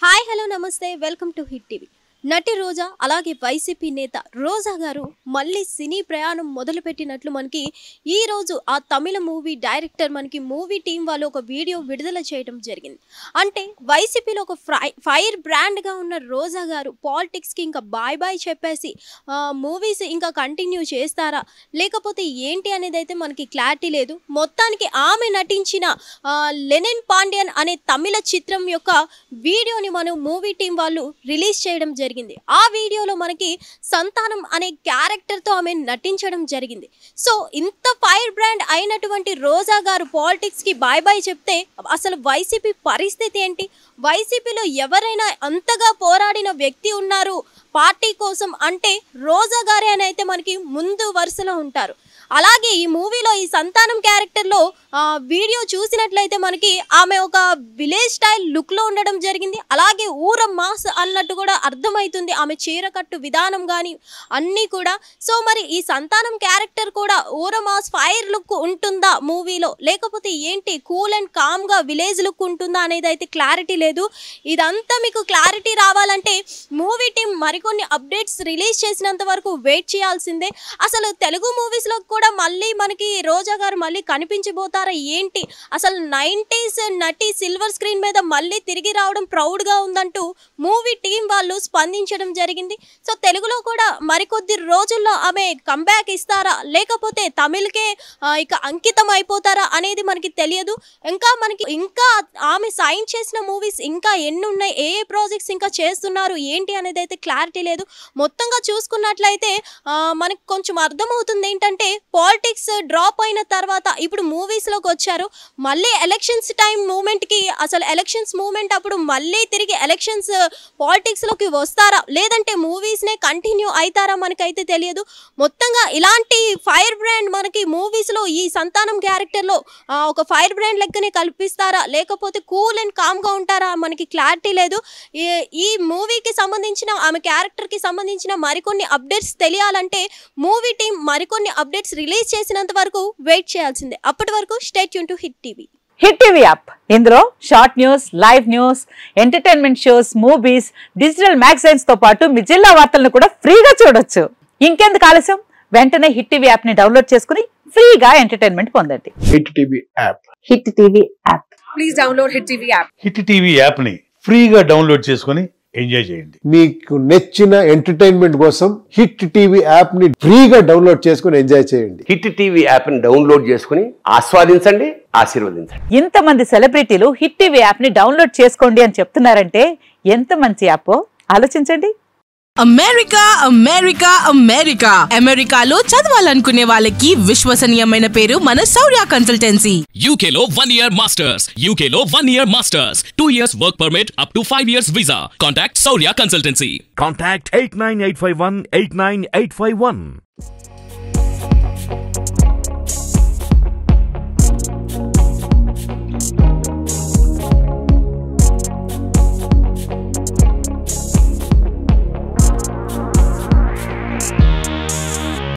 Hi hello నమస్తే welcome to Hit TV. నటి రోజా అలాగే వైసీపీ నేత రోజా గారు మళ్ళీ సినీ ప్రయాణం మొదలుపెట్టినట్లు మనకి ఈరోజు ఆ తమిళ మూవీ డైరెక్టర్ మనకి మూవీ టీం వాళ్ళు ఒక వీడియో విడుదల చేయడం జరిగింది. అంటే వైసీపీలో ఒక ఫైర్ బ్రాండ్గా ఉన్న రోజా గారు పాలిటిక్స్కి ఇంకా బాయ్ బాయ్ చెప్పేసి మూవీస్ ఇంకా కంటిన్యూ చేస్తారా లేకపోతే ఏంటి అనేది అయితే మనకి క్లారిటీ లేదు. మొత్తానికి ఆమె నటించిన లెనిన్ పాండ్యన్ అనే తమిళ చిత్రం యొక్క వీడియోని మనం మూవీ టీం వాళ్ళు రిలీజ్ చేయడం జరిగింది. ఆ వీడియోలో మనకి సంతానం అనే క్యారెక్టర్తో ఆమె నటించడం జరిగింది. సో ఇంత ఫైర్ బ్రాండ్ అయినటువంటి రోజా గారు పాలిటిక్స్కి బాయ్ బాయ్ చెప్తే అసలు వైసీపీ పరిస్థితి ఏంటి? వైసీపీలో ఎవరైనా అంతగా పోరాడిన వ్యక్తి ఉన్నారు పార్టీ కోసం అంటే రోజా గారే అని అయితే మనకి ముందు వరుసలో ఉంటారు. అలాగే ఈ మూవీలో ఈ సంతానం క్యారెక్టర్లో వీడియో చూసినట్లయితే మనకి ఆమె ఒక విలేజ్ స్టైల్ లుక్లో ఉండడం జరిగింది. అలాగే ఊర మాస్ అన్నట్టు కూడా అర్థమవుతుంది ఆమె చీరకట్టు విధానం కానీ అన్నీ కూడా. సో మరి ఈ సంతానం క్యారెక్టర్ కూడా ఊర మాస్ ఫైర్ లుక్ ఉంటుందా మూవీలో లేకపోతే ఏంటి కూల్ అండ్ కామ్గా విలేజ్ లుక్ ఉంటుందా అనేది అయితే క్లారిటీ లేదు. ఇదంతా మీకు క్లారిటీ రావాలంటే మూవీ టీం మరికొన్ని అప్డేట్స్ రిలీజ్ చేసినంత వరకు వెయిట్ చేయాల్సిందే. అసలు తెలుగు మూవీస్లో కూడా మళ్ళీ మనకి రోజా గారు మళ్ళీ కనిపించబోతారా ఏంటి? అసలు 90s నటి సిల్వర్ స్క్రీన్ మీద మళ్ళీ తిరిగి రావడం ప్రౌడ్గా ఉందంటూ మూవీ టీం వాళ్ళు స్పందించడం జరిగింది. సో తెలుగులో కూడా మరికొద్ది రోజుల్లో ఆమె కంబ్యాక్ ఇస్తారా లేకపోతే తమిళ్కే ఇక అంకితం అయిపోతారా అనేది మనకి తెలియదు. ఇంకా ఆమె సైన్ చేసిన మూవీస్ ఇంకా ఎన్ని ఉన్నాయి, ఏ ప్రాజెక్ట్స్ ఇంకా చేస్తున్నారు ఏంటి అనేది అయితే క్లారిటీ లేదు. మొత్తంగా చూసుకున్నట్లయితే మనకి కొంచెం అర్థమవుతుంది ఏంటంటే పాలిటిక్స్ డ్రాప్ అయిన తర్వాత ఇప్పుడు మూవీస్లోకి వచ్చారు. మళ్ళీ ఎలక్షన్స్ టైం మూమెంట్కి అసలు ఎలక్షన్స్ మూమెంట్ అప్పుడు మళ్ళీ తిరిగి ఎలక్షన్స్ పాలిటిక్స్లోకి వస్తారా లేదంటే మూవీస్నే కంటిన్యూ అవుతారా మనకైతే తెలియదు. మొత్తంగా ఇలాంటి ఫైర్ బ్రాండ్ మనకి మూవీస్లో ఈ సంతానం క్యారెక్టర్లో ఒక ఫైర్ బ్రాండ్ లెక్కనే కల్పిస్తారా లేకపోతే కూల్ అండ్ కామ్గా ఉంటారా మనకి క్లారిటీ లేదు. ఈ మూవీకి సంబంధించిన ఆమె క్యారెక్టర్కి సంబంధించిన మరికొన్ని అప్డేట్స్ తెలియాలంటే మూవీ టీం మరికొన్ని అప్డేట్స్ రిలీజ్ చేసినంత వరకు వెయిట్ చేయాల్సిందే. అప్పటి వరకు stay tune to Hit TV. Hit TV app ఇందులో short news, live news, entertainment shows, movies, digital magazines తో పాటు మీ జిల్లా వార్తలను కూడా ఫ్రీగా చూడొచ్చు. ఇంకెందుకు ఆలస్యం, వెంటనే హిట్ టీవీ యాప్ ని డౌన్లోడ్ చేసుకుని ఫ్రీగా ఎంటర్టైన్మెంట్ పొందండి. Hit TV app. Hit TV app. Please download hit TV app. Hit TV app ని ఫ్రీగా డౌన్లోడ్ చేసుకుని ఎంజాయ్ చేయండి. మీకు నచ్చిన ఎంటర్టైన్మెంట్ కోసం హిట్ టీవీ యాప్ ని ఫ్రీగా డౌన్లోడ్ చేసుకుని ఎంజాయ్ చేయండి. హిట్ టీవీ యాప్ ని డౌన్లోడ్ చేసుకుని ఆస్వాదించండి, ఆశీర్వదించండి. ఇంతమంది సెలబ్రిటీలు హిట్ టీవీ యాప్ ని డౌన్లోడ్ చేసుకోండి అని చెప్తున్నారంటే ఎంత మంచి యాప్ ఆలోచించండి. అమెరికా అమెరికా అమెరికా అమెరికాలో చదవాలనుకునే వాళ్ళకి విశ్వసనీయమైన పేరు మన శౌర్య కన్సల్టెన్సీ. UK లో 1 year masters, UK లో 1 year masters, 2 years work permit up to 5 years visa. Contact Shaurya Consultancy. Contact 89851 89851.